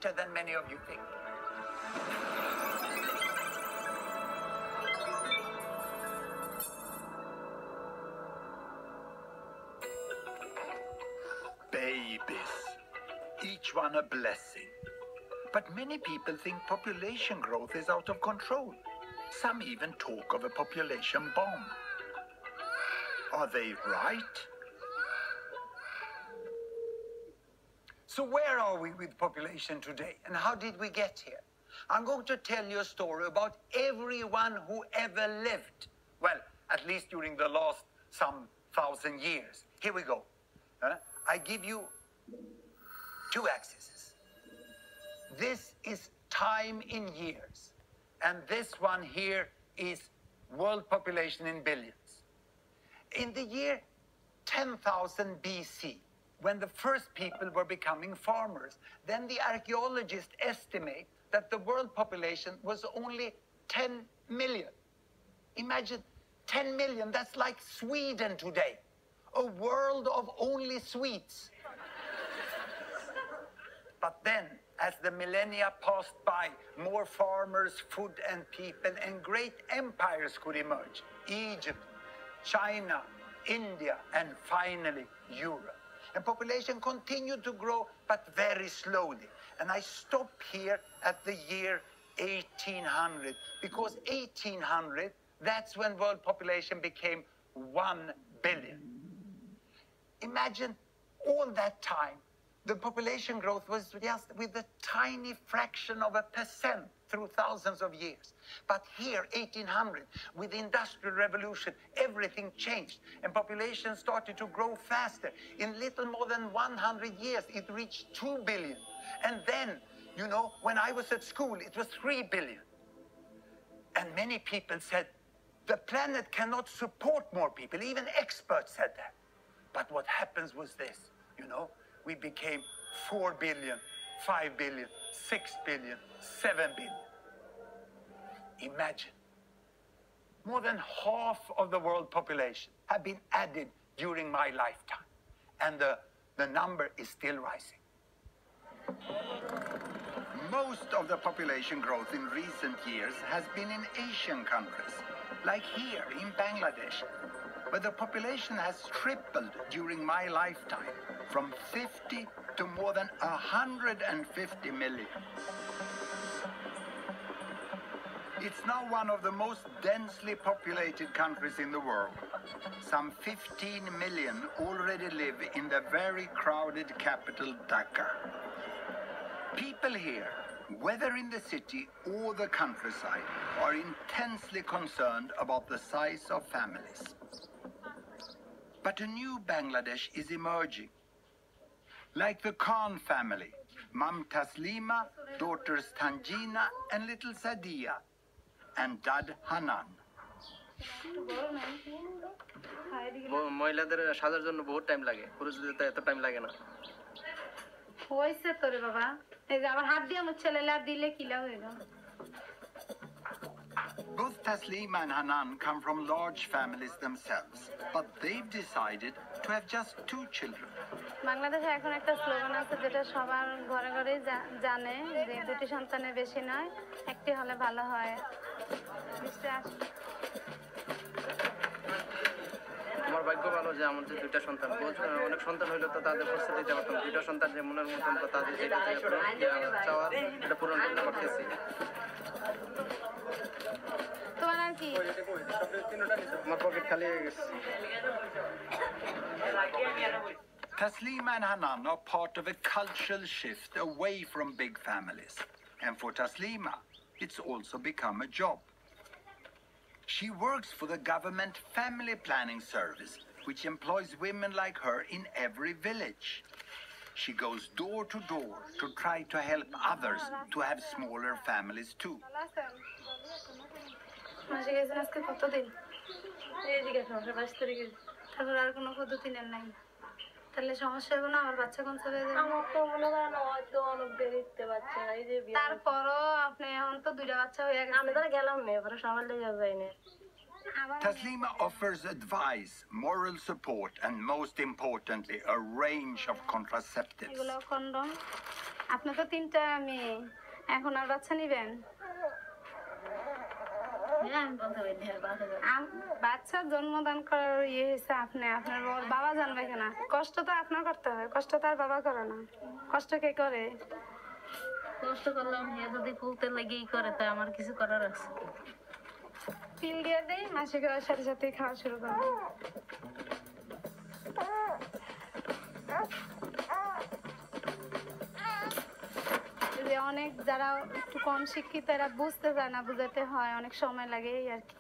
better than many of you think. Babies, each one a blessing. But many people think population growth is out of control. Some even talk of a population bomb. Are they right? So where are we with population today, and how did we get here? I'm going to tell you a story about everyone who ever lived. Well, at least during the last some 1,000 years. Here we go. I give you 2 axes. This is time in years, and this one here is world population in billions. In the year 10,000 BC, when the first people were becoming farmers, then the archaeologists estimate that the world population was only 10 million. Imagine 10 million, that's like Sweden today. A world of only Swedes. But then, as the millennia passed by, more farmers, food and people, and great empires could emerge. Egypt, China, India, and finally Europe. And population continued to grow, but very slowly. And I stop here at the year 1800, because 1800, that's when world population became 1 billion. Imagine all that time, the population growth was just with a tiny fraction of a percent through thousands of years. But here, 1800, with the Industrial Revolution, everything changed, and population started to grow faster. In little more than 100 years, it reached 2 billion. And then, you know, when I was at school, it was 3 billion. And many people said, the planet cannot support more people. Even experts said that. But what happens was this, you know, we became 4 billion, 5 billion, 6 billion, 7 billion. Imagine, more than half of the world population have been added during my lifetime. And the number is still rising. Most of the population growth in recent years has been in Asian countries, like here in Bangladesh, where the population has tripled during my lifetime, from 50 to more than 150 million. It's now one of the most densely populated countries in the world. Some 15 million already live in the very crowded capital, Dhaka. People here, whether in the city or the countryside, are intensely concerned about the size of families. But a new Bangladesh is emerging. Like the Khan family, Mum Taslima, daughters Tanjina and little Sadia, and Dad Hanan. মহিলাদের সাজার জন্য বহুত time লাগে, পুরুষদের তো এত time লাগে না। হইছে তো রে বাবা, এই যে আবার হাত দিয়ে মুছলেলা দিলে কিলা হইল। Both Taslima and Hanan come from large families themselves, but they've decided to have just 2 children. বাংলাদেশে এখন একটা স্লোগান আছে যেটা সবার ঘরে ঘরে জানে যে 2টি সন্তানের বেশি নয়, একটি হলে ভালো হয়। আমার ভাগ্য ভালো যে আমাদের 2টা সন্তান, অনেক সন্তান হইলে তো তাদের খরচা দিতে পারতাম। 2টা সন্তান যে মনের মতন তো তাদের যেটা চাওয়া এটা পূরণ করতে পারতেছি। তোমার আর কি? আমার পকেট খালি হয়ে গেছে। Taslima and Hanan are part of a cultural shift away from big families. And for Taslima, it's also become a job. She works for the government family planning service, which employs women like her in every village. She goes door to door to try to help others to have smaller families too. তাহলে সমস্যা হবে না? আমার বাচ্চা কোন ছেলে যাবে? আমার তো মনে করেন হয়তো অনেক দেরিতে বাচ্চা, এই যে তারপরও আপনি এখন তো 2টা বাচ্চা হয়ে গেছে। আমি তো গেলাম না, এবারে সকাল থেকে যাই না। Taslima offers advice, moral support, and most importantly, a range of contraceptives. এগুলো কন্ডম। আপনি তো 3টা মেয়ে, এখন আর বাচ্চা নিবেন? বাচ্চার জন্মদান করার হয়েছে আপনি, আপনার বাবা জানবে কেন? কষ্ট তো আপনার করতে হয়, কষ্ট তো আর বাবা করে না। কষ্ট কে করে? কষ্ট করলাম, যদি ফুলতে লেগেই করে তা আমার কিছু করার আছে? পিল দিয়ে দেই, মাসিক হওয়ার সাথে সাথে খাওয়া শুরু করবে। অনেক যারা একটু কম শিক্ষিত এরা বুঝতে চায় না, বুঝাতে হয়, অনেক সময় লাগে এই আর কি।